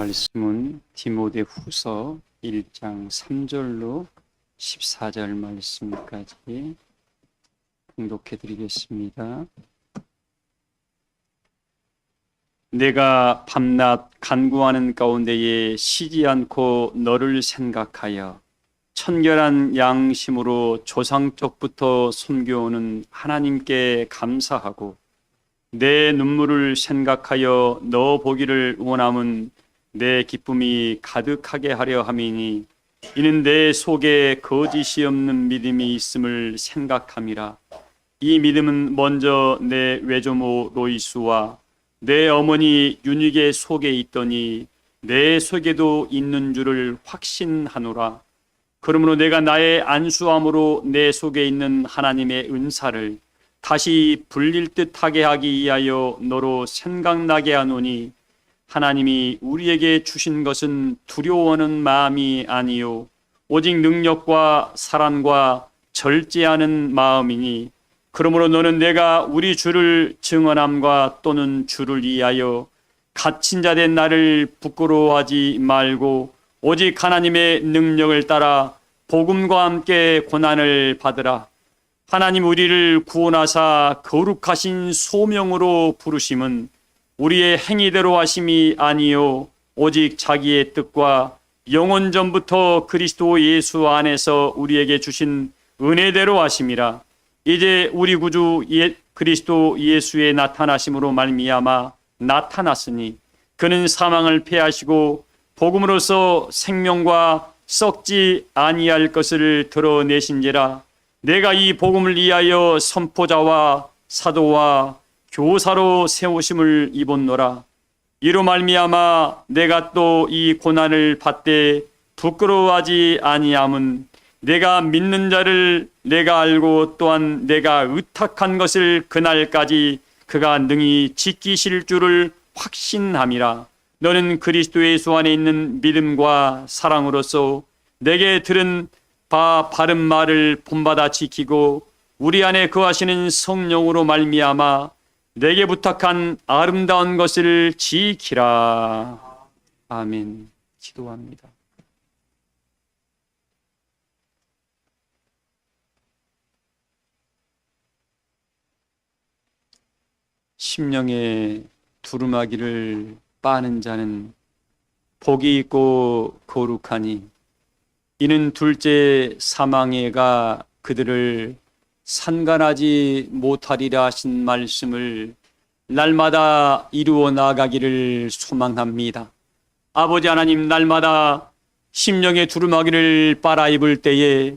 말씀은 디모데후서 1장 3절로 14절 말씀까지 봉독해 드리겠습니다. 내가 밤낮 간구하는 가운데에 쉬지 않고 너를 생각하여 천결한 양심으로 조상적부터 섬겨오는 하나님께 감사하고 내 눈물을 생각하여 너 보기를 원함은 내 기쁨이 가득하게 하려 함이니 이는 내 속에 거짓이 없는 믿음이 있음을 생각함이라. 이 믿음은 먼저 내 외조모 로이스와 내 어머니 유니게 속에 있더니 내 속에도 있는 줄을 확신하노라. 그러므로 내가 나의 안수함으로 내 속에 있는 하나님의 은사를 다시 불릴 듯하게 하기 위하여 너로 생각나게 하노니 하나님이 우리에게 주신 것은 두려워하는 마음이 아니요 오직 능력과 사랑과 절제하는 마음이니 그러므로 너는 내가 우리 주를 증언함과 또는 주를 위하여 갇힌 자 된 나를 부끄러워하지 말고 오직 하나님의 능력을 따라 복음과 함께 고난을 받으라. 하나님 우리를 구원하사 거룩하신 소명으로 부르심은 우리의 행위대로 하심이 아니요 오직 자기의 뜻과 영원 전부터 그리스도 예수 안에서 우리에게 주신 은혜대로 하심이라. 이제 우리 구주 그리스도 예수의 나타나심으로 말미암아 나타났으니 그는 사망을 패하시고 복음으로써 생명과 썩지 아니할 것을 드러내신지라. 내가 이 복음을 위하여 선포자와 사도와 교사로 세우심을 입었노라. 이로 말미암아 내가 또 이 고난을 받되 부끄러워하지 아니함은 내가 믿는 자를 내가 알고 또한 내가 의탁한 것을 그날까지 그가 능히 지키실 줄을 확신함이라. 너는 그리스도 예수 안에 있는 믿음과 사랑으로서 내게 들은 바 바른 말을 본받아 지키고 우리 안에 거하시는 성령으로 말미암아 내게 부탁한 아름다운 것을 지키라. 아멘. 기도합니다. 심령의 두루마기를 빠는 자는 복이 있고 거룩하니 이는 둘째 사망해가 그들을 상관하지 못하리라 하신 말씀을 날마다 이루어 나가기를 소망합니다. 아버지 하나님, 날마다 심령의 두루마기를 빨아 입을 때에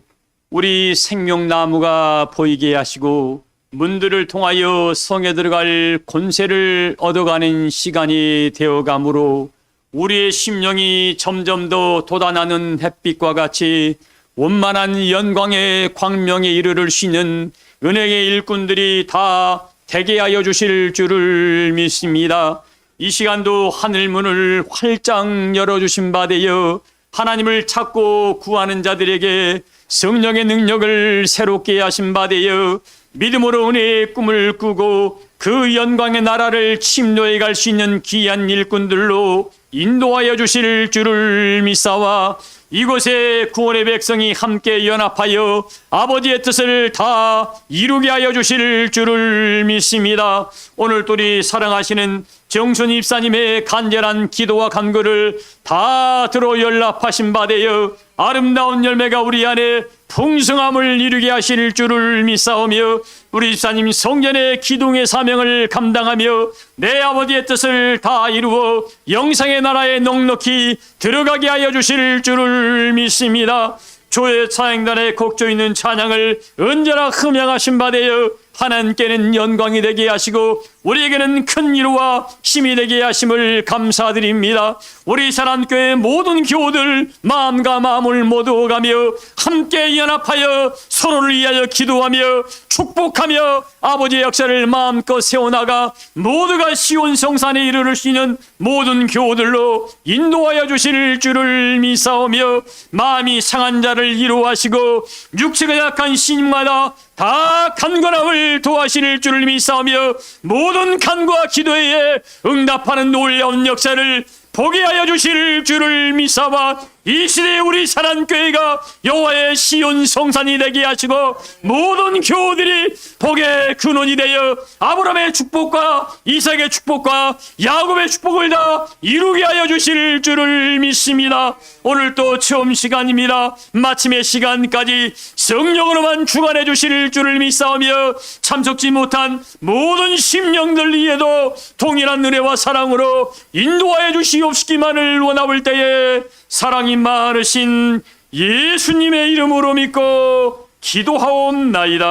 우리 생명나무가 보이게 하시고 문들을 통하여 성에 들어갈 권세를 얻어가는 시간이 되어가므로 우리의 심령이 점점 더 돋아나는 햇빛과 같이 원만한 영광의 광명에 이르를 수 있는 은혜의 일꾼들이 다 되게 하여 주실 줄을 믿습니다. 이 시간도 하늘문을 활짝 열어주신 바 되어 하나님을 찾고 구하는 자들에게 성령의 능력을 새롭게 하신 바 되어 믿음으로 은혜의 꿈을 꾸고 그 영광의 나라를 침노해 갈 수 있는 귀한 일꾼들로 인도하여 주실 줄을 믿사와 이곳에 구원의 백성이 함께 연합하여 아버지의 뜻을 다 이루게 하여 주실 줄을 믿습니다. 오늘 또 우리 사랑하시는 정순 입사님의 간절한 기도와 간구를 다 들어 연락하신 바 되어 아름다운 열매가 우리 안에 풍성함을 이루게 하실 줄을 믿사오며 우리 집사님 성전의 기둥의 사명을 감당하며 내 아버지의 뜻을 다 이루어 영생의 나라에 넉넉히 들어가게 하여 주실 줄을 믿습니다. 조의 찬양단에 곡조 있는 찬양을 언제나 흠양하신 바 되어 하나님께는 영광이 되게 하시고 우리에게는 큰 위로와 힘이 되게 하심을 감사드립니다. 우리 사랑교회 모든 교우들 마음과 마음을 모두 가며 함께 연합하여 서로를 위하여 기도하며 축복하며 아버지의 역사를 마음껏 세워나가 모두가 시온 성산에 이르를 수 있는 모든 교우들로 인도하여 주실 줄을 믿사오며 마음이 상한 자를 이루하시고 육체가 약한 신마다 다 간구함을 도와실 줄을 믿사오며 모든 간구와 기도에 응답하는 놀라운 역사를 보게 하여 주실 줄을 믿사와 이 시대에 우리 사랑교회가 여호와의 시온 성산이 되게 하시고 모든 교우들이 복의 근원이 되어 아브라함의 축복과 이삭의 축복과 야곱의 축복을 다 이루게 하여 주실 줄을 믿습니다. 오늘 또 처음 시간입니다. 마침의 시간까지 성령으로만 주관해 주실 줄을 믿사오며 참석지 못한 모든 심령들 위에도 동일한 은혜와 사랑으로 인도하여 주시옵시기만을 원하올 때에 사랑이 많으신 예수님의 이름으로 믿고 기도하옵나이다.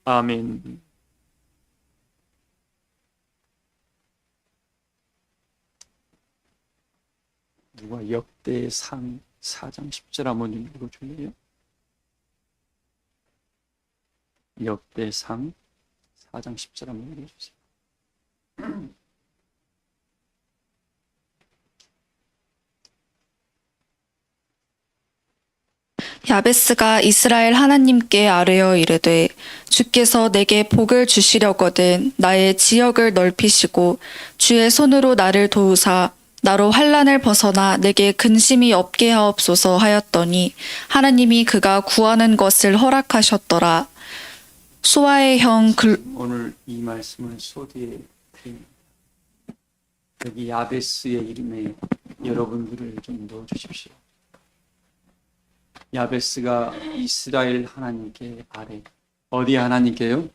아멘. 누가 역대상 4장 10절 한번 읽어줄래요? 역대상 4장 10절 한번 읽어주세요. 야베스가 이스라엘 하나님께 아뢰어 이르되 주께서 내게 복을 주시려거든 나의 지역을 넓히시고 주의 손으로 나를 도우사 나로 환난을 벗어나 내게 근심이 없게 하옵소서 하였더니 하나님이 그가 구하는 것을 허락하셨더라. 수아의 형 오늘 이 말씀을 소개해 드립니다. 여기 야베스의 이름에 여러분들을 좀 넣어주십시오. 야베스가 이스라엘 하나님께 아뢰. 어디 하나님께요?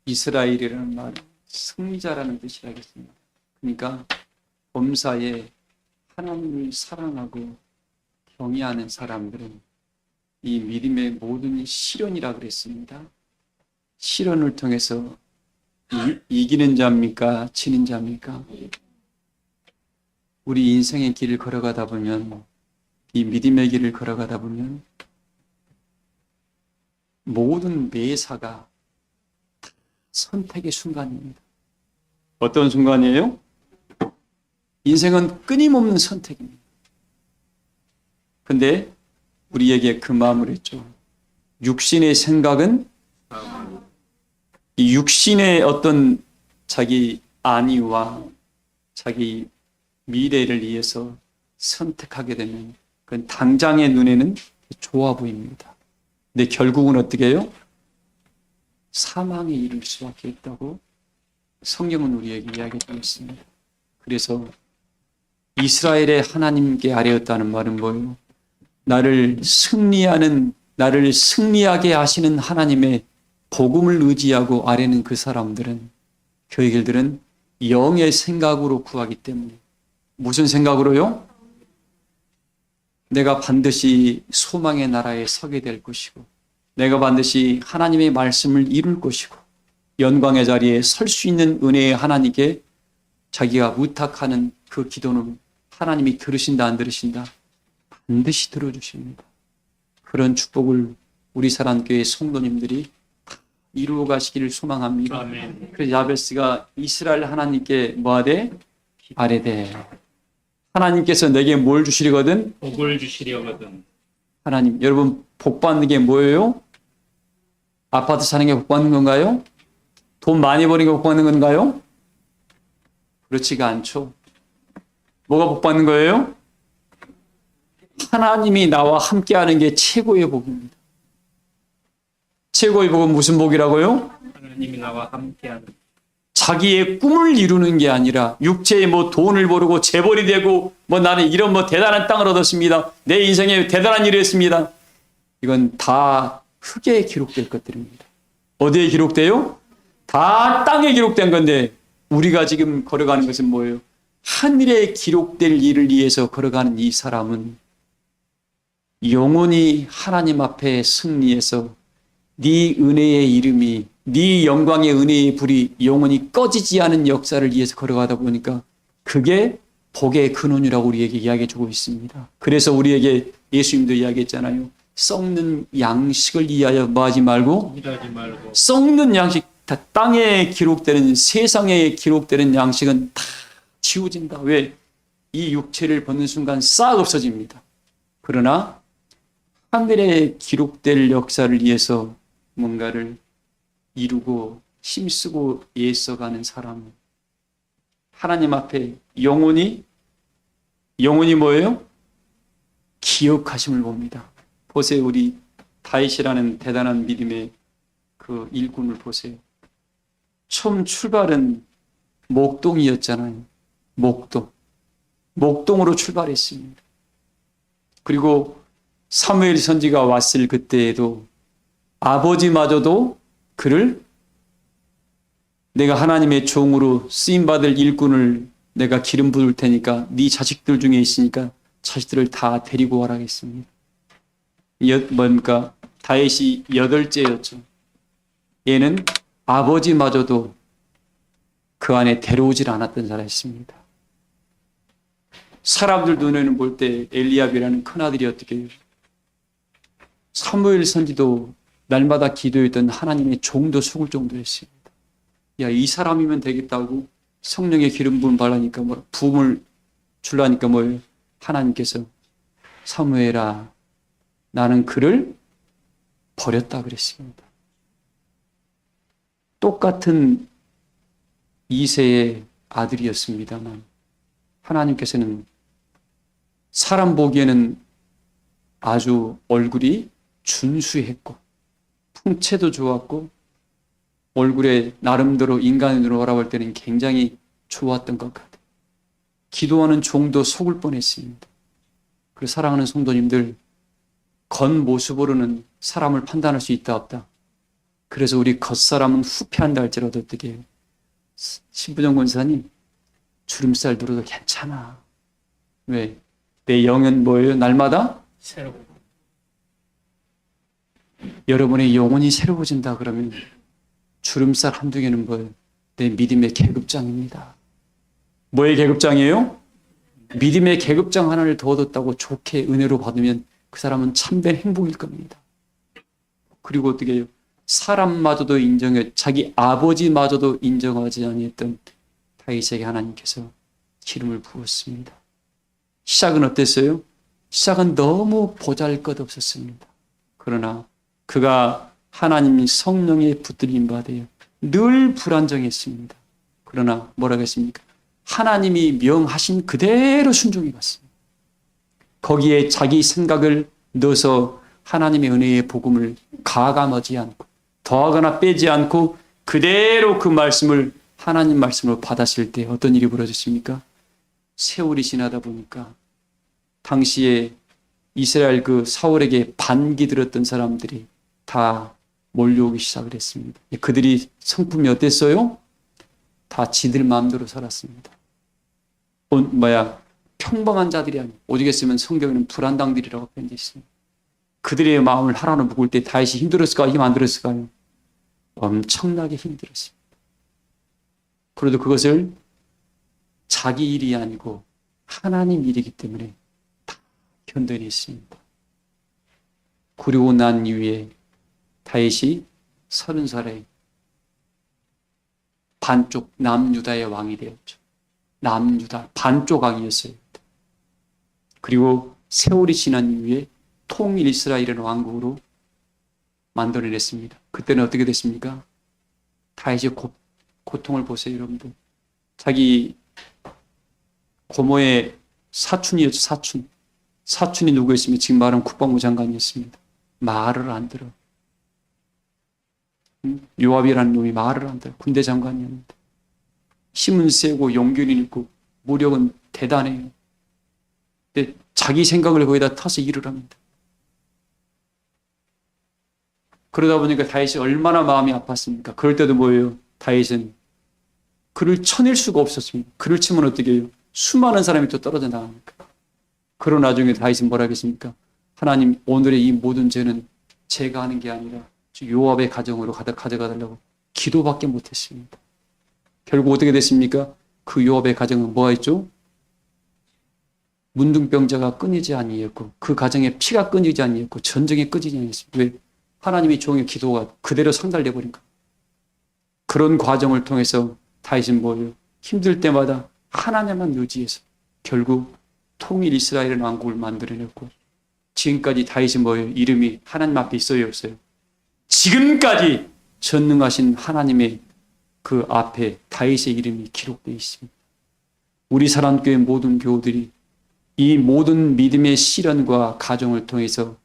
이스라엘이라는 말은 승리자라는 뜻이라겠습니다. 그러니까 범사에 하나님을 사랑하고 경외하는 사람들은 이 믿음의 모든 시련이라 그랬습니다. 시련을 통해서 이기는 자입니까? 지는 자입니까? 우리 인생의 길을 걸어가다 보면, 이 믿음의 길을 걸어가다 보면 모든 매사가 선택의 순간입니다. 어떤 순간이에요? 인생은 끊임없는 선택입니다. 근데 우리에게 그 마음을 했죠. 육신의 생각은 이 육신의 어떤 자기 안위와 자기 미래를 위해서 선택하게 되면 그건 당장의 눈에는 좋아 보입니다. 근데 결국은 어떻게 해요? 사망에 이를 수밖에 없다고 성경은 우리에게 이야기하고 있습니다. 그래서 이스라엘의 하나님께 아뢰었다는 말은 뭐예요? 나를 승리하게 하시는 하나님의 복음을 의지하고 아뢰는 그 사람들은, 그들은 영의 생각으로 구하기 때문에. 무슨 생각으로요? 내가 반드시 소망의 나라에 서게 될 것이고, 내가 반드시 하나님의 말씀을 이룰 것이고, 영광의 자리에 설 수 있는 은혜의 하나님께 자기가 부탁하는 그 기도는 하나님이 들으신다 안 들으신다? 반드시 들어주십니다. 그런 축복을 우리 사랑교회 성도님들이 이루어 가시기를 소망합니다. 아멘. 그래서 야베스가 이스라엘 하나님께 뭐하되? 아뢰되. 하나님께서 내게 뭘 주시려거든? 복을 주시려거든. 하나님, 여러분 복 받는 게 뭐예요? 아파트 사는 게 복 받는 건가요? 돈 많이 버는 게 복 받는 건가요? 그렇지가 않죠. 뭐가 복 받는 거예요? 하나님이 나와 함께하는 게 최고의 복입니다. 최고의 복은 무슨 복이라고요? 하나님이 나와 함께하는. 자기의 꿈을 이루는 게 아니라 육체에 뭐 돈을 벌고 재벌이 되고 뭐 나는 이런 뭐 대단한 땅을 얻었습니다. 내 인생에 대단한 일을 했습니다. 이건 다 흙에 기록될 것들입니다. 어디에 기록돼요? 다 땅에 기록된 건데 우리가 지금 걸어가는 것은 뭐예요? 하늘에 기록될 일을 위해서 걸어가는 이 사람은 영원히 하나님 앞에 승리해서 네 은혜의 이름이, 네 영광의 은혜의 불이 영원히 꺼지지 않은 역사를 위해서 걸어가다 보니까 그게 복의 근원이라고 우리에게 이야기해 주고 있습니다. 그래서 우리에게 예수님도 이야기했잖아요. 썩는 양식을 위하여 뭐하지 말고? 일하지 말고. 썩는 양식, 다 땅에 기록되는, 세상에 기록되는 양식은 다 지워진다. 왜? 이 육체를 벗는 순간 싹 없어집니다. 그러나 하늘에 기록될 역사를 위해서 뭔가를 이루고 힘쓰고 애써가는 사람은 하나님 앞에 영원히 뭐예요? 기억하심을 봅니다. 보세요. 우리 다윗이라는 대단한 믿음의 그 일꾼을 보세요. 처음 출발은 목동이었잖아요. 목동으로 출발했습니다. 그리고 사무엘 선지가 왔을 그때에도 아버지마저도 그를 내가 하나님의 종으로 쓰임받을 일꾼을 내가 기름 부을 테니까 네 자식들 중에 있으니까 자식들을 다 데리고 와라겠습니다. 뭡니까? 다윗이 8째였죠. 얘는 아버지마저도 그 안에 데려오질 않았던 사람이었습니다. 사람들 눈에는 볼 때 엘리압이라는 큰아들이 어떻게 해요? 사무엘 선지도 날마다 기도했던 하나님의 종도 속을 정도였습니다. 야, 이 사람이면 되겠다고 성령의 기름 부음 발라니까 부음을 줄라니까 뭐예요? 하나님께서 사무엘아, 나는 그를 버렸다 그랬습니다. 똑같은 이세의 아들이었습니다만 하나님께서는 사람 보기에는 아주 얼굴이 준수했고 풍채도 좋았고 얼굴에 나름대로 인간으로 바라볼 때는 굉장히 좋았던 것 같아요. 기도하는 종도 속을 뻔했습니다. 그리고 사랑하는 성도님들, 겉모습으로는 사람을 판단할 수 있다 없다. 그래서 우리 겉사람은 후패한다 할지라도 어떻게 해요? 신부정 권사님, 주름살 들어도 괜찮아. 왜? 내 영은 뭐예요? 날마다 새로운 여러분의 영혼이 새로워진다 그러면 주름살 한두 개는 뭐예요? 내 믿음의 계급장입니다. 뭐의 계급장이에요? 믿음의 계급장 하나를 더 얻었다고 좋게 은혜로 받으면 그 사람은 참된 행복일 겁니다. 그리고 어떻게 해요? 사람마저도 인정해, 자기 아버지마저도 인정하지 아니했던 다윗에게 하나님께서 기름을 부었습니다. 시작은 어땠어요? 시작은 너무 보잘것없었습니다. 그러나 그가 하나님 성령에 붙들림 받아요. 늘 불안정했습니다. 그러나 뭐라고 했습니까? 하나님이 명하신 그대로 순종해 갔습니다. 거기에 자기 생각을 넣어서 하나님의 은혜의 복음을 가감하지 않고 더하거나 빼지 않고 그대로 그 말씀을 하나님 말씀으로 받았을 때 어떤 일이 벌어졌습니까? 세월이 지나다 보니까 당시에 이스라엘 그 사울에게 반기 들었던 사람들이 다 몰려오기 시작을 했습니다. 그들이 성품이 어땠어요? 다 지들 마음대로 살았습니다. 평범한 자들이 아니고 오직 했으면 성경에는 불안당들이라고 표현되어 있습니다. 그들의 마음을 하나로 묶을 때 다윗이 힘들었을까요? 힘 안 들었을까요? 엄청나게 힘들었습니다. 그래도 그것을 자기 일이 아니고 하나님 일이기 때문에 다 견뎌냈습니다. 그리고 난 이후에 다윗이 30살에 반쪽 남유다의 왕이 되었죠. 남유다 반쪽 왕이었어요. 그리고 세월이 지난 이후에 통일 이스라엘의 왕국으로 만들어냈습니다. 그때는 어떻게 됐습니까? 다윗의 고통을 보세요, 여러분들. 자기 고모의 사촌이었죠, 사촌. 사촌이 누구였습니까? 지금 말하는 국방부 장관이었습니다. 말을 안 들어. 요압이라는 놈이 말을 안 들어. 군대 장관이었는데. 힘은 세고 용기는 있고 무력은 대단해요. 근데 자기 생각을 거기다 타서 일을 합니다. 그러다 보니까 다윗이 얼마나 마음이 아팠습니까? 그럴 때도 뭐예요? 다윗은 그를 쳐낼 수가 없었습니다. 그를 치면 어떻게 해요? 수많은 사람이 또 떨어져 나갑니까? 그런 나중에 다윗은 뭐라 하겠습니까? 하나님, 오늘의 이 모든 죄는 제가 하는 게 아니라 요압의 가정으로 가져가 달라고 기도밖에 못했습니다. 결국 어떻게 됐습니까? 그 요압의 가정은 뭐가 있죠? 문둥병자가 끊이지 아니했고 그 가정에 피가 끊이지 아니했고 전쟁에 끊이지 아니했습니다. 왜? 하나님의 종의 기도가 그대로 상달돼 버린 것. 그런 과정을 통해서 다윗은 뭐예요? 힘들 때마다 하나님만 의지해서 결국 통일 이스라엘 왕국을 만들어냈고 지금까지 다윗이 뭐예요? 이름이 하나님 앞에 있어요, 없어요? 지금까지 전능하신 하나님의 그 앞에 다윗의 이름이 기록되어 있습니다. 우리 사랑교회 모든 교우들이 이 모든 믿음의 시련과 가정을 통해서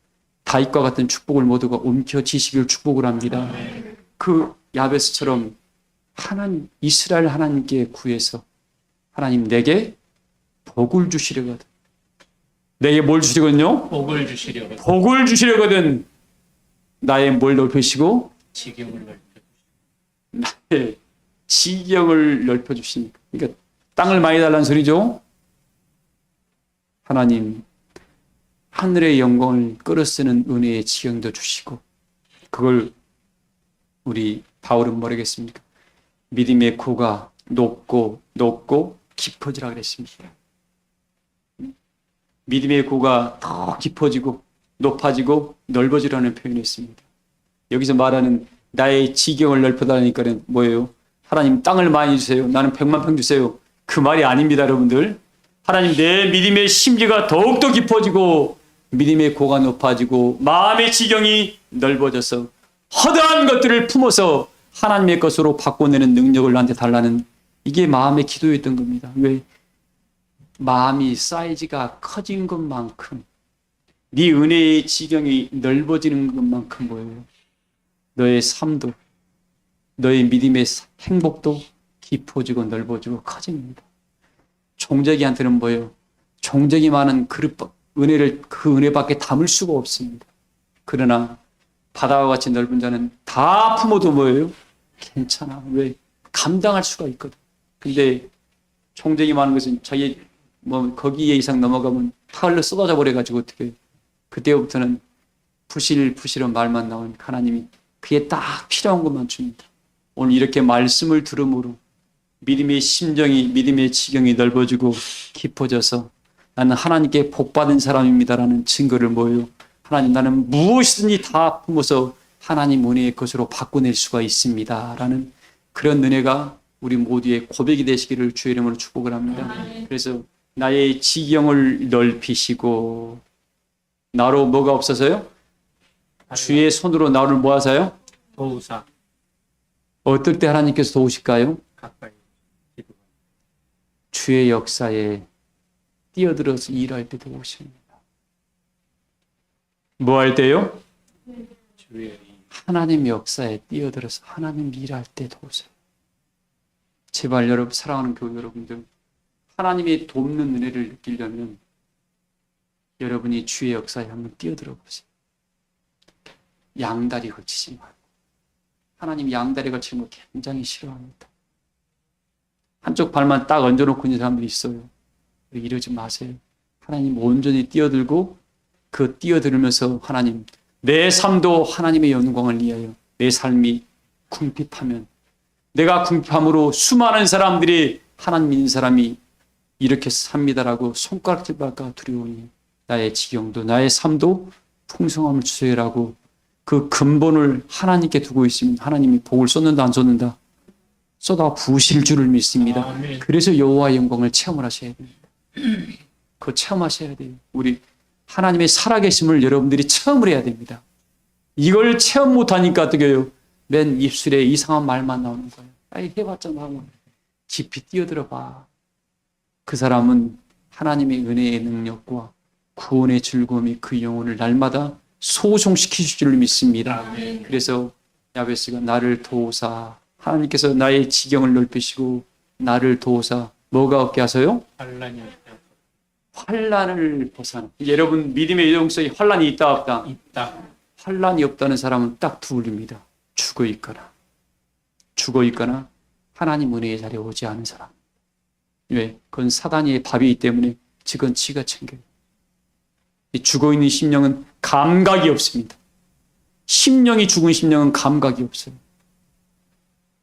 다윗과 같은 축복을 모두가 움켜쥐시길 축복을 합니다. 그 야베스처럼 하나님, 이스라엘 하나님께 구해서 하나님 내게 복을 주시려거든. 내게 뭘 주시거든요? 복을 주시려거든 복을 주시려거든. 나의 뭘 넓히시고 지경을 넓혀 나의 지경을 넓혀주시니까. 그러니까 땅을 많이 달라는 소리죠. 하나님 하늘의 영광을 끌어쓰는 은혜의 지경도 주시고, 그걸 우리 바울은 뭐라겠습니까? 믿음의 코가 높고 높고 깊어지라 그랬습니다. 믿음의 코가 더 깊어지고 높아지고 넓어지라는 표현을 했습니다. 여기서 말하는 나의 지경을 넓혀달라니까는 뭐예요? 하나님 땅을 많이 주세요. 나는 100만 평 주세요. 그 말이 아닙니다, 여러분들. 하나님 내 믿음의 심지가 더욱더 깊어지고 믿음의 고가 높아지고 마음의 지경이 넓어져서 허다한 것들을 품어서 하나님의 것으로 바꿔내는 능력을 나한테 달라는, 이게 마음의 기도였던 겁니다. 왜? 마음이 사이즈가 커진 것만큼, 네 은혜의 지경이 넓어지는 것만큼 뭐예요? 너의 삶도, 너의 믿음의 행복도 깊어지고 넓어지고 커집니다. 종자기한테는 뭐예요? 종자기 많은 그릇, 은혜를 그 은혜밖에 담을 수가 없습니다. 그러나 바다와 같이 넓은 자는 다 품어도 뭐예요? 괜찮아. 왜? 감당할 수가 있거든. 근데 종자기 많은 것은 자기 뭐 거기에 이상 넘어가면 타을로 쏟아져 버려가지고 어떻게, 그때부터는 부실부실한 말만 나오니까 하나님이 그에 딱 필요한 것만 줍니다. 오늘 이렇게 말씀을 들음으로 믿음의 심정이, 믿음의 지경이 넓어지고 깊어져서 나는 하나님께 복받은 사람입니다라는 증거를 뭐예요? 하나님 나는 무엇이든지 다 품어서 하나님 은혜의 것으로 바꿔낼 수가 있습니다라는 그런 은혜가 우리 모두의 고백이 되시기를 주의 이름으로 축복을 합니다. 그래서 나의 지경을 넓히시고, 나로 뭐가 없어서요? 주의 손으로 나를 뭐 하세요? 도우사 어떨 때 하나님께서 도우실까요? 가까이 기도가 주의 역사에 뛰어들어서 일할 때 도우십니다. 뭐 할 때요? 주의 하나님 역사에 뛰어들어서 하나님 일할 때 도우세요. 제발 여러분, 사랑하는 교우 여러분들, 하나님의 돕는 은혜를 느끼려면 여러분이 주의 역사에 한번 뛰어들어 보세요. 양다리 걸치지 말고. 하나님 양다리 걸치는 거 굉장히 싫어합니다. 한쪽 발만 딱 얹어놓고 있는 사람들이 있어요. 이러지 마세요. 하나님 온전히 뛰어들고, 그 뛰어들으면서 하나님, 내 삶도 하나님의 영광을 위하여 내 삶이 궁핍하면, 내가 궁핍함으로 수많은 사람들이 하나님 믿는 사람이 이렇게 삽니다라고 손가락질 받을까 두려우니 나의 지경도 나의 삶도 풍성함을 주세요라고 그 근본을 하나님께 두고 있으면 하나님이 복을 쏟는다 안 쏟는다? 쏟아 부으실 줄을 믿습니다. 아멘. 그래서 여호와의 영광을 체험을 하셔야 됩니다. 그거 체험하셔야 돼요. 우리 하나님의 살아계심을 여러분들이 체험을 해야 됩니다. 이걸 체험 못하니까 어떻게 해요? 맨 입술에 이상한 말만 나오는 거예요. 아이 해봤자 뭐 깊이 뛰어들어 봐. 그 사람은 하나님의 은혜의 능력과 구원의 즐거움이 그 영혼을 날마다 소송시키실 줄 믿습니다. 아멘. 그래서 야베스가 나를 도우사, 하나님께서 나의 지경을 넓히시고 나를 도우사 뭐가 없게 하세요? 환란이 없다 환란을 벗어나. 여러분 믿음의 유동성에 환란이 있다 없다? 있다 환란이 없다는 사람은 딱 두 분입니다. 죽어 있거나 하나님 은혜의 자리에 오지 않은 사람. 왜? 그건 사단의 밥이기 때문에 지건 지가 챙겨요. 이 죽어있는 심령은 감각이 없습니다. 심령이 죽은 심령은 감각이 없어요.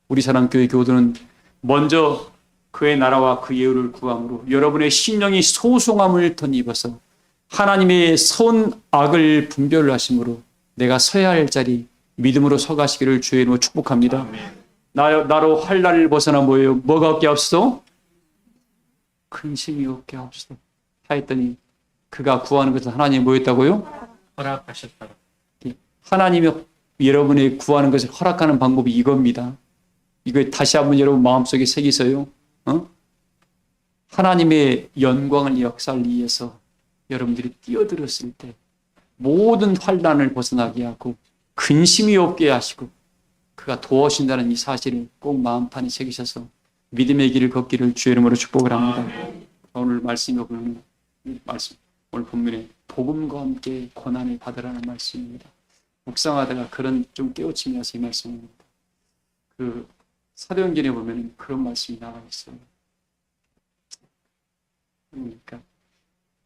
우리 사랑교회 교우들은 먼저 그의 나라와 그 예우를 구함으로 여러분의 심령이 소송함을 덧입어서 하나님의 선악을 분별하심으로 내가 서야 할 자리 믿음으로 서가시기를 주의 이름으로 축복합니다. 아멘. 나로 환난을 벗어나 뭐예요? 뭐가 없게 없어? 근심이 없게 없어. 하였더니 그가 구하는 것은 하나님이 뭐였다고요? 허락하셨다 하나님이 여러분의 구하는 것을 허락하는 방법이 이겁니다. 이거 다시 한번 여러분 마음속에 새기세요. 하나님의 영광을 역사하기 위해서 여러분들이 뛰어들었을 때 모든 환난을 벗어나게 하고 근심이 없게 하시고 그가 도와주신다는 이 사실을 꼭 마음판에 새기셔서 믿음의 길을 걷기를 주의 이름으로 축복을 합니다. 오늘 말씀이 보면 말씀 오늘 본문에 복음과 함께 고난을 받으라는 말씀입니다. 묵상하다가 그런 좀 깨우침이 와서 이 말씀입니다. 그 사도행전에 보면 그런 말씀이 나와 있어요. 그러니까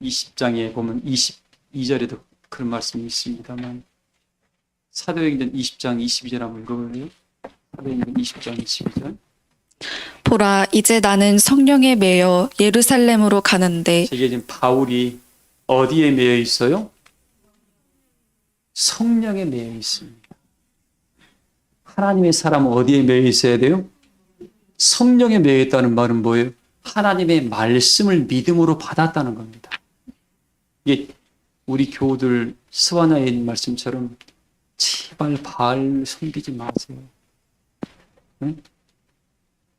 20장에 보면 22절에도 그런 말씀이 있습니다만 사도행전 20장 22절 한번 읽어볼래요? 사도행전 20장 22절. 보라, 이제 나는 성령에 매여 예루살렘으로 가는데 이게 지금 바울이 어디에 매여 있어요? 성령에 매여 있습니다. 하나님의 사람은 어디에 매여 있어야 돼요? 성령에 매여 있다는 말은 뭐예요? 하나님의 말씀을 믿음으로 받았다는 겁니다. 이게 우리 교우들 스와나에 있는 말씀처럼 제발 바알 섬기지 마세요. 응?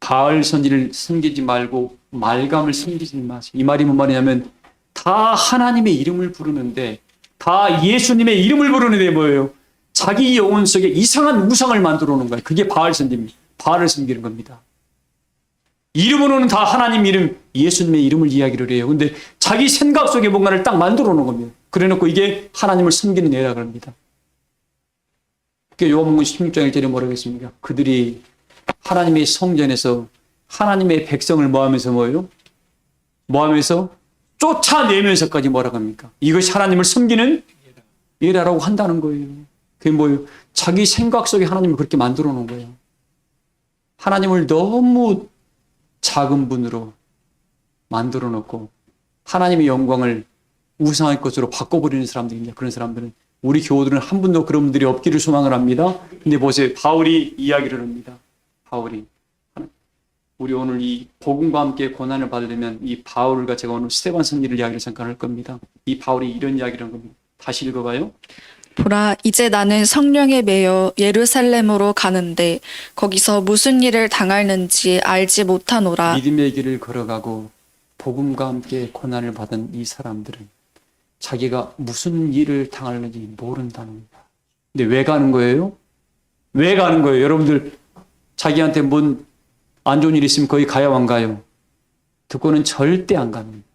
바알 선지를 섬기지 말고 말감을 섬기지 마세요. 이 말이 뭔 말이냐면 다 하나님의 이름을 부르는데 다 예수님의 이름을 부르는데 뭐예요? 자기 영혼 속에 이상한 우상을 만들어 놓은 거예요. 그게 바알 선지입니다. 바알을 섬기는 겁니다. 이름으로는 다 하나님 이름, 예수님의 이름을 이야기를 해요. 근데 자기 생각 속에 뭔가를 딱 만들어 놓은 겁니다. 그래 놓고 이게 하나님을 섬기는 예라 그럽니다. 그러니까 요한복음 16장 1절에 뭐라고 했습니까? 그들이 하나님의 성전에서 하나님의 백성을 뭐하면서 뭐예요? 뭐하면서? 쫓아내면서까지 뭐라고 합니까? 이것이 하나님을 섬기는 예라라고 한다는 거예요. 그게 뭐예요? 자기 생각 속에 하나님을 그렇게 만들어 놓은 거예요. 하나님을 너무 작은 분으로 만들어 놓고 하나님의 영광을 우상의 것으로 바꿔버리는 사람들입니다. 그런 사람들은 우리 교우들은 한 분도 그런 분들이 없기를 소망을 합니다. 근데 보세요. 바울이 이야기를 합니다. 바울이 우리 오늘 이 복음과 함께 고난을 받으려면 이 바울과 제가 오늘 스데반 선지를 이야기를 잠깐 할 겁니다. 이 바울이 이런 이야기를 한 겁니다. 다시 읽어봐요. 보라, 이제 나는 성령에 매여 예루살렘으로 가는데 거기서 무슨 일을 당할는지 알지 못하노라. 믿음의 길을 걸어가고 복음과 함께 고난을 받은 이 사람들은 자기가 무슨 일을 당할는지 모른다는 거야. 근데 왜 가는 거예요? 왜 가는 거예요? 여러분들 자기한테 뭔 안 좋은 일 있으면 거기 가야 안 가요? 듣고는 절대 안 갑니다.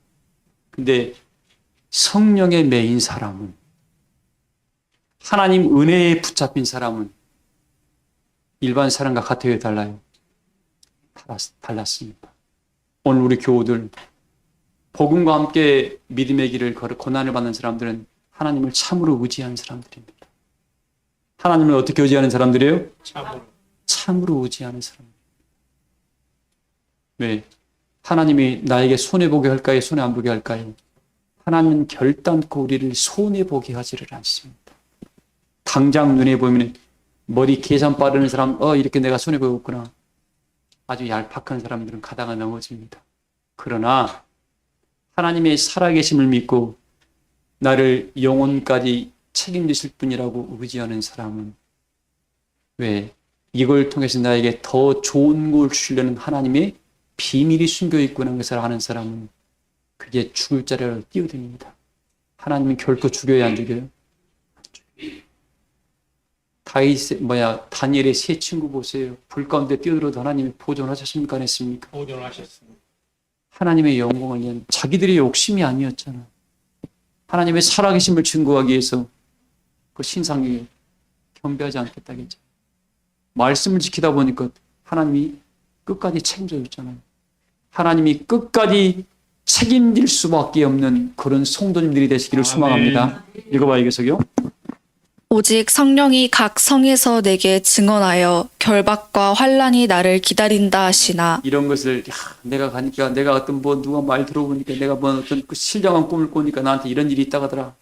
근데 성령에 매인 사람은 하나님 은혜에 붙잡힌 사람은 일반 사람과 같아요? 달라요? 달랐습니다. 오늘 우리 교우들 복음과 함께 믿음의 길을 걸어 고난을 받는 사람들은 하나님을 참으로 의지하는 사람들입니다. 하나님을 어떻게 의지하는 사람들이에요? 참으로 의지하는 사람. 왜? 하나님이 나에게 손해보게 할까요? 손해 안 보게 할까요? 하나님은 결단코 우리를 손해보게 하지를 않습니다. 당장 눈에 보이면 머리 계산 빠르는 사람, 이렇게 내가 손해보겠구나. 아주 얄팍한 사람들은 가다가 넘어집니다. 그러나 하나님의 살아계심을 믿고 나를 영혼까지 책임지실 분이라고 의지하는 사람은 왜? 이걸 통해서 나에게 더 좋은 걸 주시려는 하나님의 비밀이 숨겨 있구나 것을 아는 사람은 그게 죽을 자리로 뛰어듭니다. 하나님은 결코 죽여야 안 죽여요? 다니엘의 세 친구 보세요. 불 가운데 뛰어들어도 하나님이 보존하셨습니까? 안 했습니까? 보존하셨습니다. 하나님의 영광을 위한 자기들의 욕심이 아니었잖아. 하나님의 살아계심을 증거하기 위해서 그 신상에 겸비하지 않겠다겠죠. 말씀을 지키다 보니까 하나님이 끝까지 책임져 줬잖아요. 하나님이 끝까지 책임질 수밖에 없는 그런 성도님들이 되시기를 소망합니다. 읽어봐요, 계속요. 오직 성령이 각 성에서 내게 증언하여 결박과 환란이 나를 기다린다 하시나. 이런 것을 내가 가니까 내가 어떤 누가 말 들어보니까 내가 어떤 그 신령한 꿈을 꾸니까 나한테 이런 일이 있다고 하더라.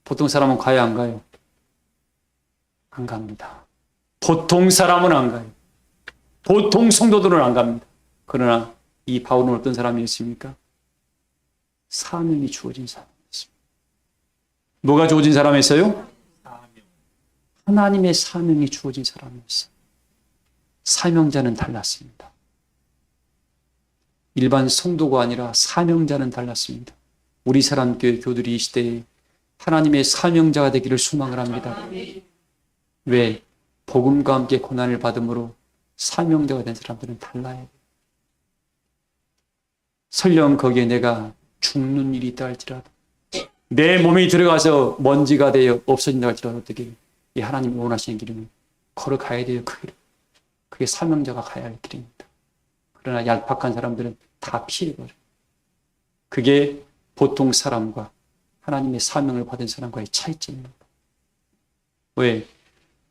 보통 사람은 가요, 안 가요? 안 갑니다. 보통 사람은 안 가요. 보통 성도들은 안 갑니다. 그러나 이 바울은 어떤 사람이었습니까? 사명이 주어진 사람이었습니다. 뭐가 주어진 사람이었어요? 하나님의 사명이 주어진 사람이었어요. 사명자는 달랐습니다. 일반 성도가 아니라 사명자는 달랐습니다. 우리 사람교회 교들이 이 시대에 하나님의 사명자가 되기를 소망을 합니다. 왜? 복음과 함께 고난을 받음으로 사명자가 된 사람들은 달라야 돼요. 설령 거기에 내가 죽는 일이 있다 할지라도, 내 몸이 들어가서 먼지가 되어 없어진다 할지라도 어떻게 이 하나님이 원하시는 길은 걸어가야 돼요. 그 길을. 그게 사명자가 가야 할 길입니다. 그러나 얄팍한 사람들은 다 피해버려요. 그게 보통 사람과 하나님의 사명을 받은 사람과의 차이점입니다. 왜?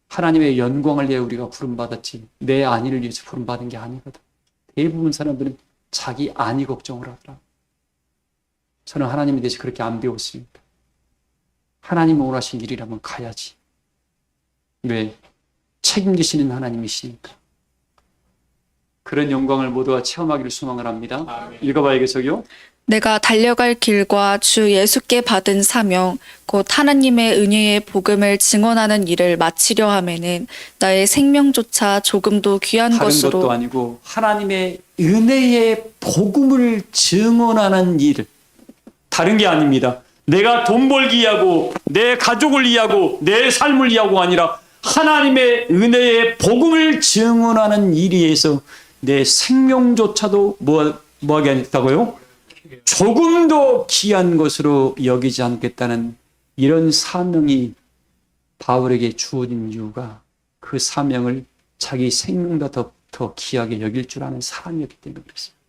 하나님의 영광을 위해 우리가 부름받았지 내 안위를 위해서 부름받은 게 아니거든. 대부분 사람들은 자기 안위 걱정을 하더라. 저는 하나님에 대해서 그렇게 안 배웠습니다. 하나님이 원하신 길이라면 가야지. 왜? 책임지시는 하나님이시니까. 그런 영광을 모두가 체험하기를 소망을 합니다. 읽어봐야겠어요. 내가 달려갈 길과 주 예수께 받은 사명, 곧 하나님의 은혜의 복음을 증언하는 일을 마치려 하면은 나의 생명조차 조금도 귀한 다른 것으로 것도 아니고 하나님의 은혜의 복음을 증언하는 일. 다른 게 아닙니다. 내가 돈 벌기 위하고 내 가족을 위하고 내 삶을 위하고 아니라 하나님의 은혜의 복음을 증언하는 일에 의해서 내 생명조차도 뭐하게 하겠다고요? 조금도 귀한 것으로 여기지 않겠다는 이런 사명이 바울에게 주어진 이유가 그 사명을 자기 생명보다 더 귀하게 여길 줄 아는 사람이었기 때문에 그렇습니다.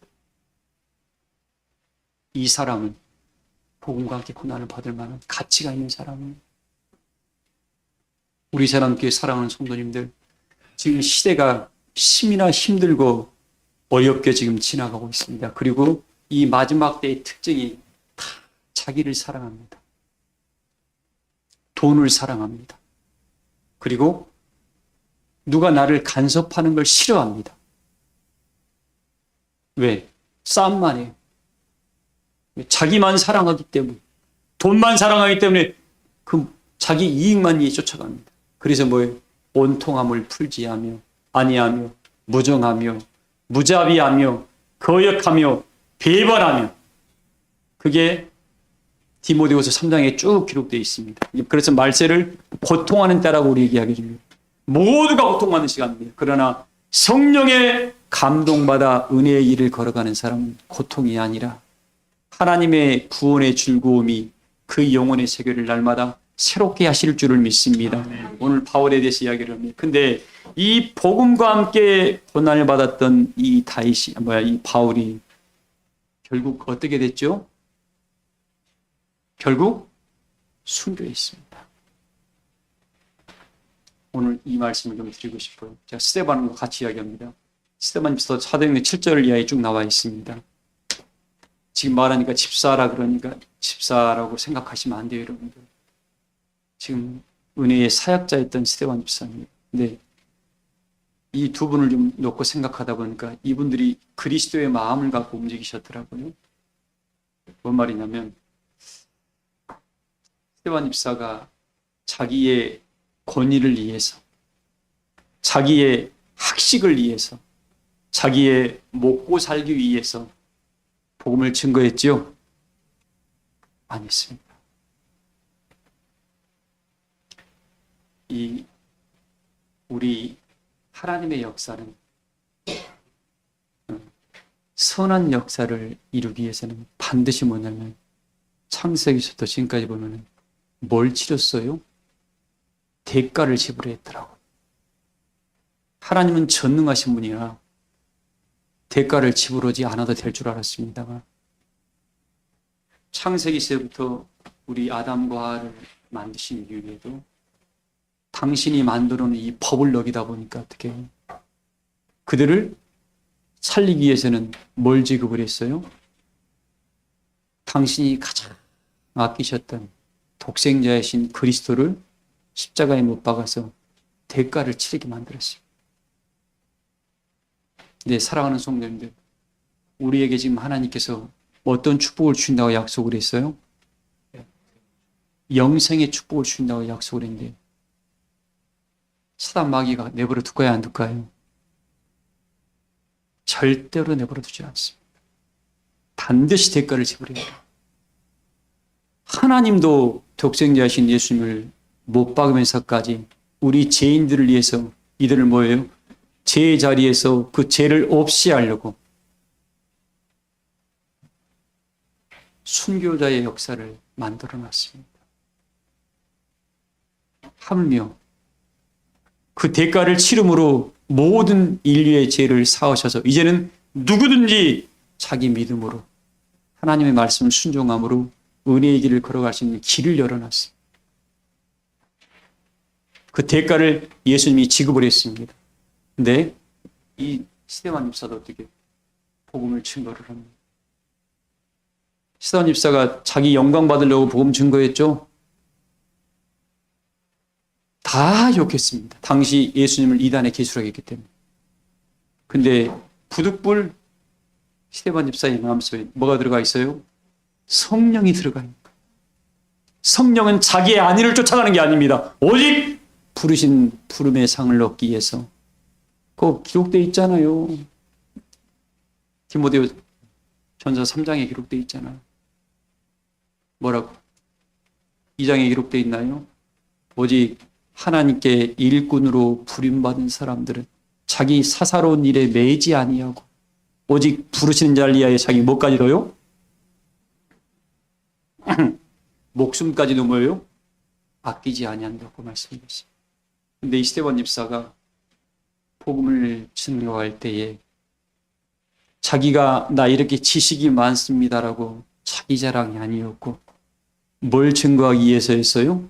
이 사람은 복음과 함께 고난을 받을 만한 가치가 있는 사람입니다. 우리 사람께 사랑하는 성도님들, 지금 시대가 심이나 힘들고 어렵게 지금 지나가고 있습니다. 그리고 이 마지막 때의 특징이 다 자기를 사랑합니다. 돈을 사랑합니다. 그리고 누가 나를 간섭하는 걸 싫어합니다. 왜? 싸움만 해요. 자기만 사랑하기 때문에, 돈만 사랑하기 때문에 그 자기 이익만 위해 쫓아갑니다. 그래서 뭐예요? 온통함을 풀지 아니하며 무정하며 무자비하며 거역하며 배반하며, 그게 디모데후서 3장에 쭉 기록되어 있습니다. 그래서 말세를 고통하는 때라고 우리 얘기하게 됩니다. 모두가 고통받는 시간입니다. 그러나 성령의 감동받아 은혜의 길을 걸어가는 사람은 고통이 아니라 하나님의 구원의 즐거움이 그 영혼의 세계를 날마다 새롭게 하실 줄을 믿습니다. 오늘 바울에 대해서 이야기를 합니다. 근데 이 복음과 함께 고난을 받았던 이 이 바울이 결국 어떻게 됐죠? 결국 순교했습니다. 오늘 이 말씀을 좀 드리고 싶어요. 제가 스데반과 같이 이야기합니다. 스데반서 사도행전 7절 이하에 쭉 나와 있습니다. 지금 말하니까 집사라 그러니까 집사라고 생각하시면 안 돼요, 여러분들. 지금 은혜의 사역자였던 스데반 집사님. 근데 이 두 분을 좀 놓고 생각하다 보니까 이분들이 그리스도의 마음을 갖고 움직이셨더라고요. 뭔 말이냐면 스데반 집사가 자기의 권위를 위해서, 자기의 학식을 위해서, 자기의 먹고 살기 위해서 복음을 증거했지요? 안 했습니다. 우리 하나님의 역사는, 선한 역사를 이루기 위해서는 반드시 뭐냐면 창세기부터 지금까지 보면 뭘 치렀어요? 대가를 지불했더라고요. 하나님은 전능하신 분이라 대가를 지불하지 않아도 될 줄 알았습니다만 창세기서부터 우리 아담과 하와를 만드신 이후에도 당신이 만들어 놓은 이 법을 어기다 보니까 어떻게 해요? 그들을 살리기 위해서는 뭘 지급을 했어요? 당신이 가장 아끼셨던 독생자이신 그리스도를 십자가에 못 박아서 대가를 치르게 만들었습니다. 네, 사랑하는 성도님들, 우리에게 지금 하나님께서 어떤 축복을 주신다고 약속을 했어요? 영생의 축복을 주신다고 약속을 했는데 사단 마귀가 내버려 둘까요, 안 둘까요? 절대로 내버려 두지 않습니다. 반드시 대가를 지불해야 돼요. 하나님도 독생자이신 예수님을 못 박으면서까지 우리 죄인들을 위해서 이들을 뭐예요? 죄의 자리에서 그 죄를 없이 하려고 순교자의 역사를 만들어 놨습니다. 하물며 그 대가를 치름으로 모든 인류의 죄를 사하셔서 이제는 누구든지 자기 믿음으로 하나님의 말씀을 순종함으로 은혜의 길을 걸어갈 수 있는 길을 열어놨습니다. 그 대가를 예수님이 지급을 했습니다. 근데 이 스데반 집사도 어떻게 복음을 증거를 합니다. 스데반 집사가 자기 영광 받으려고 복음 증거했죠. 다 욕했습니다. 당시 예수님을 이단에 기술하겠기 때문에. 근데 부득불 스데반 집사의 마음속에 뭐가 들어가 있어요? 성령이 들어가 있는 거예요. 성령은 자기의 안위를 쫓아가는 게 아닙니다. 오직 부르신 부름의 상을 얻기 위해서. 그거 기록되어 있잖아요. 디모데 전서 3장에 기록되어 있잖아요. 뭐라고? 2장에 기록되어 있나요? 오직 하나님께 일꾼으로 부름받은 사람들은 자기 사사로운 일에 매이지 아니하고 오직 부르시는 자를 위하여 자기 뭐까지도요? 목숨까지도 뭐예요? 아끼지 아니한다고 말씀드렸습니다. 근데 이 스데반 집사가 복음을 증거할 때에 자기가 나 이렇게 지식이 많습니다라고 자기 자랑이 아니었고 뭘 증거하기 위해서였어요?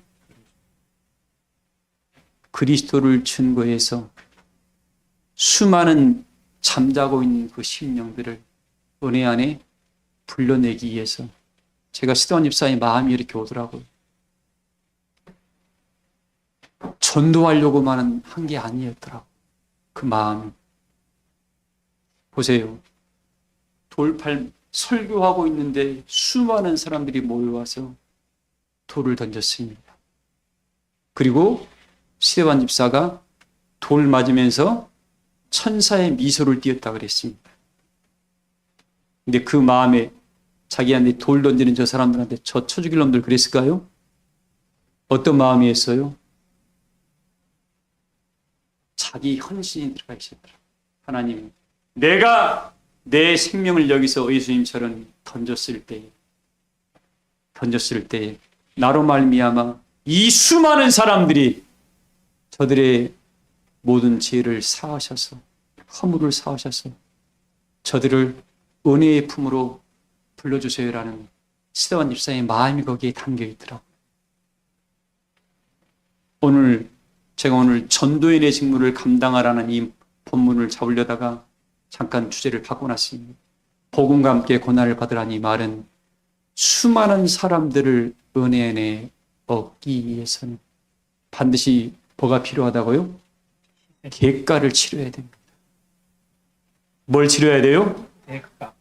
그리스도를 증거해서 수많은 잠자고 있는 그 심령들을 은혜 안에 불러내기 위해서. 제가 스데반 집사의 마음이 이렇게 오더라고요. 전도하려고만 한 게 아니었더라고요. 그 마음. 보세요. 돌팔 설교하고 있는데 수많은 사람들이 모여와서 돌을 던졌습니다. 그리고 스데반 집사가 돌 맞으면서 천사의 미소를 띄었다 그랬습니다. 근데 그 마음에 자기한테 돌 던지는 저 사람들한테 저 쳐죽일 놈들 그랬을까요? 어떤 마음이었어요? 자기 헌신이 들어가 있었더라. 하나님, 내가 내 생명을 여기서 예수님처럼 던졌을 때에 나로 말미암아 이 수많은 사람들이 저들의 모든 죄를 사하셔서 허물을 사하셔서 저들을 은혜의 품으로 불러주세요라는 스데반 집사의 마음이 거기에 담겨 있더라고요. 제가 오늘 전도인의 직무를 감당하라는 이 본문을 잡으려다가 잠깐 주제를 바꿔놨습니다. 복음과 함께 고난을 받으라니 말은 수많은 사람들을 은혜 안에 얻기 위해서는 반드시 뭐가 필요하다고요? 대가를 치러야 됩니다. 뭘 치러야 돼요?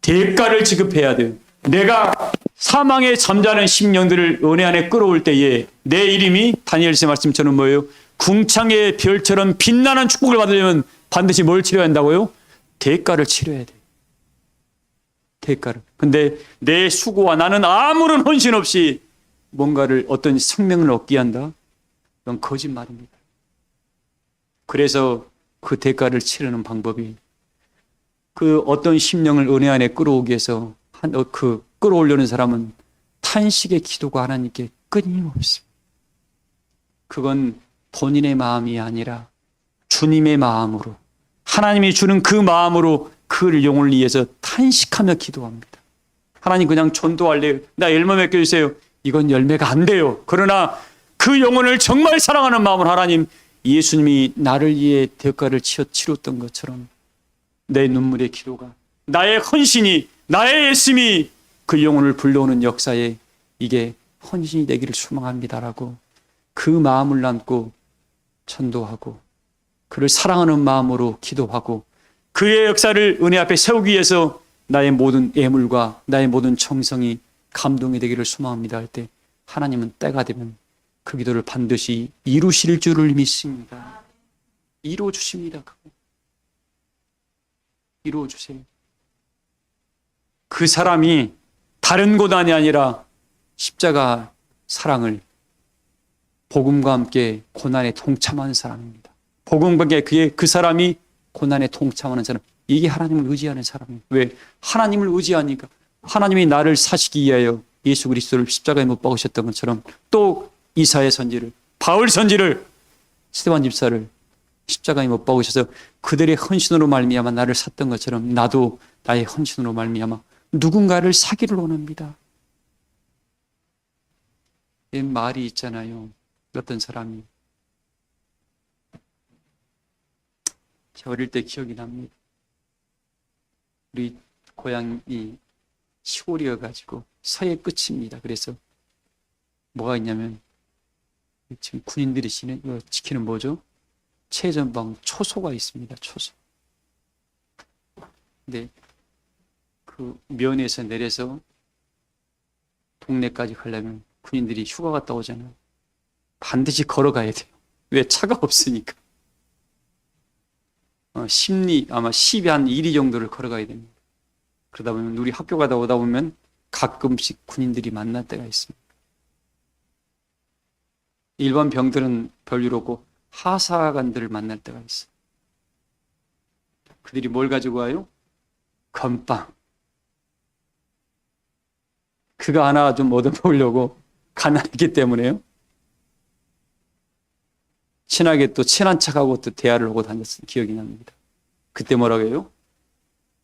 대가를 지급해야 돼요. 내가 사망에 잠자는 심령들을 은혜 안에 끌어올 때에 내 이름이 다니엘서의 말씀처럼 뭐예요? 궁창의 별처럼 빛나는 축복을 받으려면 반드시 뭘 치러야 한다고요? 대가를 치러야 돼요. 대가를. 근데 내 수고와 나는 아무런 헌신 없이 뭔가를 어떤 생명을 얻게 한다? 그건 거짓말입니다. 그래서 그 대가를 치르는 방법이 그 어떤 심령을 은혜 안에 끌어오기 위해서 끌어오려는 사람은 탄식의 기도가 하나님께 끊임없습니다. 그건 본인의 마음이 아니라 주님의 마음으로 하나님이 주는 그 마음으로 그 영혼을 위해서 탄식하며 기도합니다. 하나님 그냥 전도할래요. 나 열매 맺겨주세요. 이건 열매가 안 돼요. 그러나 그 영혼을 정말 사랑하는 마음으로 하나님 예수님이 나를 위해 대가를 치렀던 것처럼 내 눈물의 기도가 나의 헌신이 나의 예심이 그 영혼을 불러오는 역사에 이게 헌신이 되기를 소망합니다라고 그 마음을 안고 전도하고 그를 사랑하는 마음으로 기도하고 그의 역사를 은혜 앞에 세우기 위해서 나의 모든 애물과 나의 모든 정성이 감동이 되기를 소망합니다 할 때 하나님은 때가 되면 그 기도를 반드시 이루실 줄을 믿습니다. 이루어 주십니다. 이루어 주세요. 그 사람이 다른 고난이 아니라 십자가 사랑을 복음과 함께 고난에 동참하는 사람입니다. 복음과 함께 그 사람이 고난에 동참하는 사람, 이게 하나님을 의지하는 사람이에요. 왜? 하나님을 의지하니까. 하나님이 나를 사시기 위하여 예수 그리스도를 십자가에 못 박으셨던 것처럼 또 이사야 선지를, 바울 선지를, 스데반 집사를 십자가에 못 박으셔서 그들의 헌신으로 말미암아 나를 샀던 것처럼 나도 나의 헌신으로 말미암아 누군가를 사기를 원합니다. 이 말이 있잖아요. 어떤 사람이, 제가 어릴 때 기억이 납니다. 우리 고향이 시골이어가지고 서해 끝입니다. 그래서 뭐가 있냐면 지금 군인들이 지키는 뭐죠? 최전방 초소가 있습니다. 초소. 근데 그 면에서 내려서 동네까지 가려면 군인들이 휴가 갔다 오잖아요. 반드시 걸어가야 돼요. 왜? 차가 없으니까. 아마 10이 한 1리 정도를 걸어가야 됩니다. 그러다 보면 우리 학교 가다 오다 보면 가끔씩 군인들이 만날 때가 있습니다. 일반 병들은 별일 없고 하사관들을 만날 때가 있어요. 그들이 뭘 가지고 와요? 건빵. 그거 하나 좀 얻어먹으려고 가난했기 때문에요. 친하게 또 친한 척하고 또 대화를 하고 다녔던 기억이 납니다. 그때 뭐라고 해요?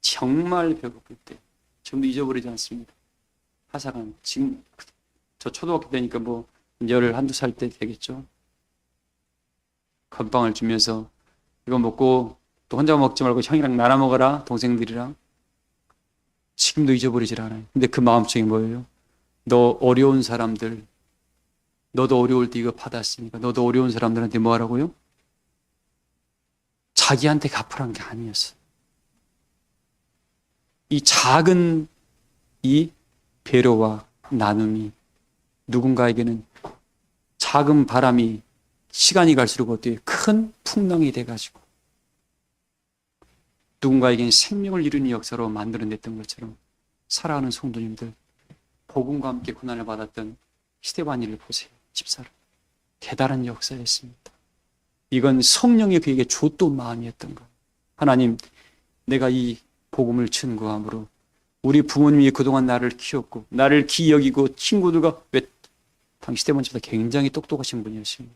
정말 배고플 때. 지금도 잊어버리지 않습니다. 하사관. 지금 저 초등학교 때니까 뭐 11살 때 되겠죠. 건빵을 주면서 이거 먹고 또 혼자 먹지 말고 형이랑 나눠 먹어라, 동생들이랑. 지금도 잊어버리질 않아요. 근데 그 마음속에 뭐예요? 너 어려운 사람들, 너도 어려울 때 이거 받았으니까 너도 어려운 사람들한테 뭐 하라고요? 자기한테 갚으란 게 아니었어. 이 작은 이 배려와 나눔이 누군가에게는 작은 바람이 시간이 갈수록 어때요? 큰 풍랑이 돼가지고 누군가에게는 생명을 이루는 역사로 만들어냈던 것처럼 살아가는 성도님들, 복음과 함께 고난을 받았던 스데반이를 보세요. 집사를. 대단한 역사였습니다. 이건 성령이 그에게 줬던 마음이었던 거예요. 하나님, 내가 이 복음을 증거함으로 우리 부모님이 그동안 나를 키웠고 나를 귀히 여기고 친구들과, 왜 당시 스데반 집사 굉장히 똑똑하신 분이었습니다.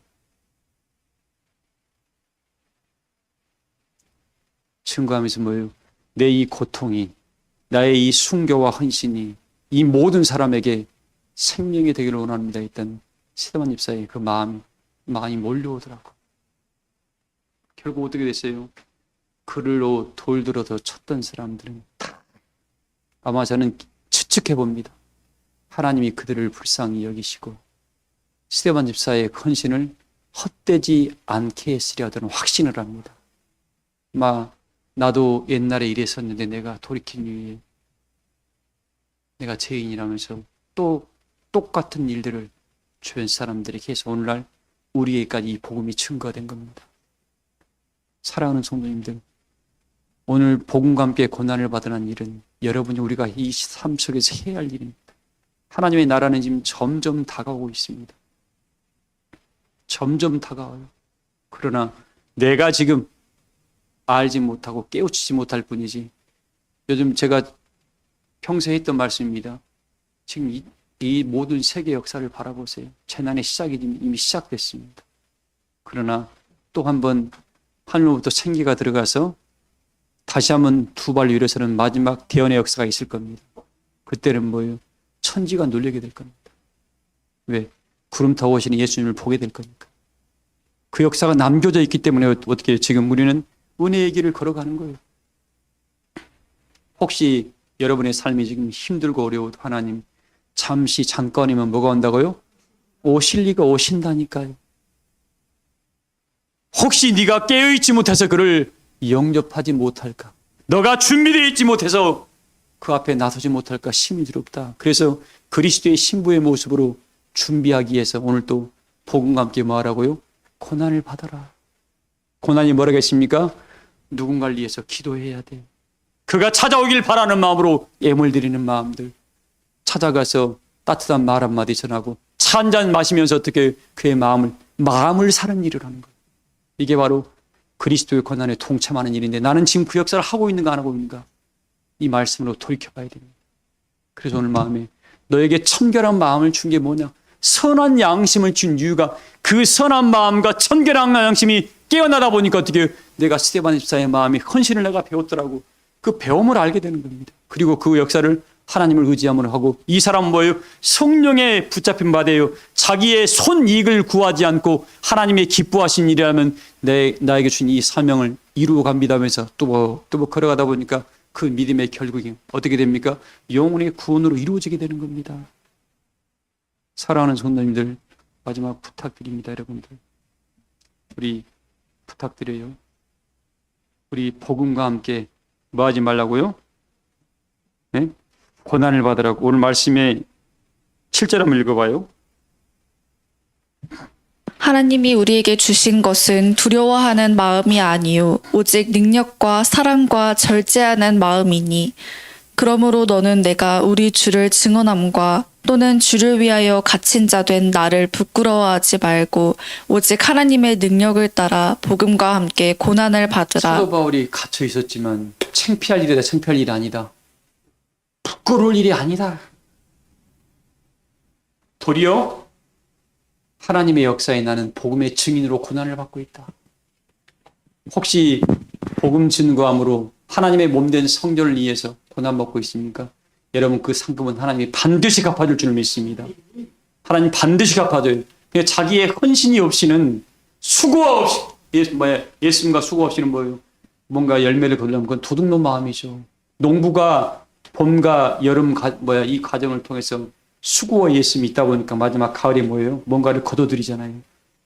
증거하면서 뭐예요? 내 이 고통이, 나의 이 순교와 헌신이 이 모든 사람에게 생명이 되기를 원합니다 했던 스데반 집사의 그 마음이 몰려오더라고. 결국 어떻게 됐어요? 그를로 돌들어서 쳤던 사람들은 다, 아마 저는 추측해 봅니다. 하나님이 그들을 불쌍히 여기시고 스데반 집사의 헌신을 헛되지 않게 했으려 하는 확신을 합니다. 나도 옛날에 이랬었는데 내가 돌이킨 이유에 내가 죄인이라면서 또 똑같은 일들을 주변 사람들에게 해서 오늘날 우리에게까지 이 복음이 증거된 겁니다. 사랑하는 성도님들, 오늘 복음과 함께 고난을 받으라는 일은 여러분이 우리가 이 삶 속에서 해야 할 일입니다. 하나님의 나라는 지금 점점 다가오고 있습니다. 점점 다가와요. 그러나 내가 지금 알지 못하고 깨우치지 못할 뿐이지, 요즘 제가 평소에 했던 말씀입니다. 지금 이 모든 세계 역사를 바라보세요. 재난의 시작이 이미 시작됐습니다. 그러나 또 한 번 하늘로부터 생기가 들어가서 다시 한번 두 발 위로 서는 마지막 대언의 역사가 있을 겁니다. 그때는 뭐예요? 천지가 놀라게 될 겁니다. 왜? 구름 타고 오시는 예수님을 보게 될 거니까. 그 역사가 남겨져 있기 때문에 어떻게 지금 우리는 은혜의 길을 걸어가는 거예요. 혹시 여러분의 삶이 지금 힘들고 어려워도 하나님 잠시 잠깐이면 뭐가 온다고요? 오실 리가 오신다니까요. 혹시 네가 깨어있지 못해서 그를 영접하지 못할까? 너가 준비되어 있지 못해서 그 앞에 나서지 못할까? 심히 두렵다. 그래서 그리스도의 신부의 모습으로 준비하기 위해서 오늘 또 복음과 함께 뭐 하라고요? 고난을 받아라. 고난이 뭐라겠습니까? 누군가를 위해서 기도해야 돼. 그가 찾아오길 바라는 마음으로 예물 드리는 마음들, 찾아가서 따뜻한 말 한마디 전하고 차 한 잔 마시면서 어떻게 그의 마음을 사는 일을 하는 거예요. 이게 바로 그리스도의 고난에 동참하는 일인데, 나는 지금 그 역사를 하고 있는가 안 하고 있는가, 이 말씀으로 돌이켜봐야 됩니다. 그래서 오늘 마음에 너에게 청결한 마음을 준 게 뭐냐, 선한 양심을 준 이유가 그 선한 마음과 청결한 양심이 깨어나다 보니까 어떻게 내가 스데반 집사의 마음이 헌신을 내가 배웠더라고. 그 배움을 알게 되는 겁니다. 그리고 그 역사를 하나님을 의지함으로 하고, 이 사람은 뭐예요? 성령에 붙잡힌 바대요. 자기의 손이익을 구하지 않고 하나님의 기뻐하신 일이라면 나에게 준 이 사명을 이루어 갑니다 하면서 또 걸어가다 보니까 그 믿음의 결국이 어떻게 됩니까? 영혼의 구원으로 이루어지게 되는 겁니다. 사랑하는 성도님들, 마지막 부탁드립니다. 여러분들, 우리 부탁드려요. 우리 복음과 함께 뭐 하지 말라고요? 네? 고난을 받으라고. 오늘 말씀에 7절 한번 읽어봐요. 하나님이 우리에게 주신 것은 두려워하는 마음이 아니요 오직 능력과 사랑과 절제하는 마음이니, 그러므로 너는 내가 우리 주를 증언함과 또는 주를 위하여 갇힌 자 된 나를 부끄러워하지 말고 오직 하나님의 능력을 따라 복음과 함께 고난을 받으라. 사도 바울이 갇혀 있었지만 창피할 일이다, 창피할 일이 아니다, 부끄러울 일이 아니다. 도리어 하나님의 역사에 나는 복음의 증인으로 고난을 받고 있다. 혹시 복음 증거함으로 하나님의 몸된 성전을 위해서 고난 받고 있습니까? 여러분, 그 상급은 하나님이 반드시 갚아줄 줄 믿습니다. 하나님 반드시 갚아줘요. 그냥 자기의 헌신이 없이는, 수고가 없이, 예수님과 수고 없이는 뭐예요? 뭔가 열매를 거두려면 그건 도둑놈 마음이죠. 농부가 봄과 여름 이 과정을 통해서 수고와 예수님이 있다 보니까 마지막 가을에 뭐예요? 뭔가를 거둬들이잖아요.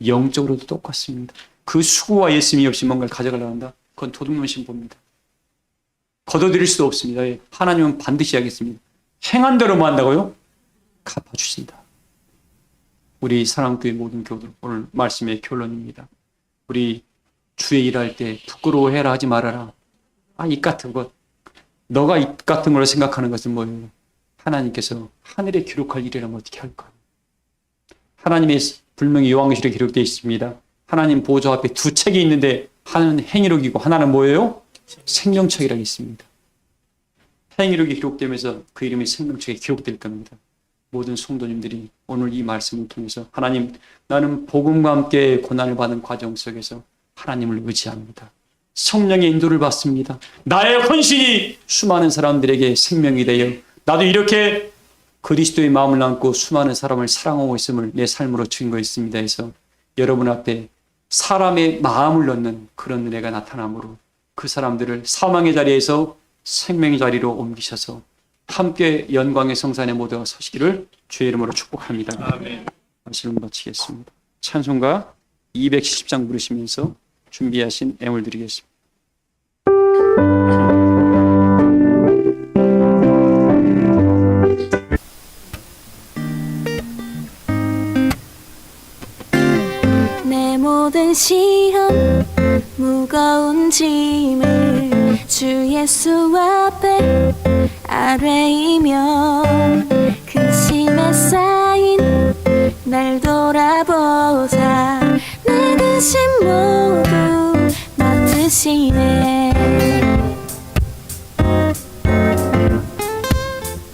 영적으로도 똑같습니다. 그 수고와 예수님이 없이 뭔가를 가져가려고 한다? 그건 도둑놈 신보입니다. 거둬들일 수도 없습니다. 하나님은 반드시 하겠습니다. 행한 대로 뭐 한다고요? 갚아주신다. 우리 사랑교회 모든 교우들, 오늘 말씀의 결론입니다. 우리 주의 일할 때 부끄러워해라 하지 말아라. 이 같은 것, 너가 이 같은 걸로 생각하는 것은 뭐예요? 하나님께서 하늘에 기록할 일이라면 어떻게 할까? 하나님의 분명히 요한계시록에 기록되어 있습니다. 하나님 보좌 앞에 두 책이 있는데 하나는 행위록이고 하나는 뭐예요? 생명책이라고 있습니다. 행위록이 기록되면서 그 이름이 생명책에 기록될 겁니다. 모든 성도님들이 오늘 이 말씀을 통해서 하나님, 나는 복음과 함께 고난을 받는 과정 속에서 하나님을 의지합니다. 성령의 인도를 받습니다. 나의 헌신이 수많은 사람들에게 생명이 되어 나도 이렇게 그리스도의 마음을 안고 수많은 사람을 사랑하고 있음을 내 삶으로 증거했습니다 해서 여러분 앞에 사람의 마음을 넣는 그런 은혜가 나타나므로 그 사람들을 사망의 자리에서 생명의 자리로 옮기셔서 함께 영광의 성산에 모두가 서시기를 주의 이름으로 축복합니다. 아멘. 말씀을 마치겠습니다. 찬송가 270장 부르시면서 준비하신 애물 드리겠습니다. 내 모든 시험 무거운 짐을 주 예수 앞에 아뢰이며 그 심에 쌓인 날 돌아보사 내 근심 모두 맡으시네.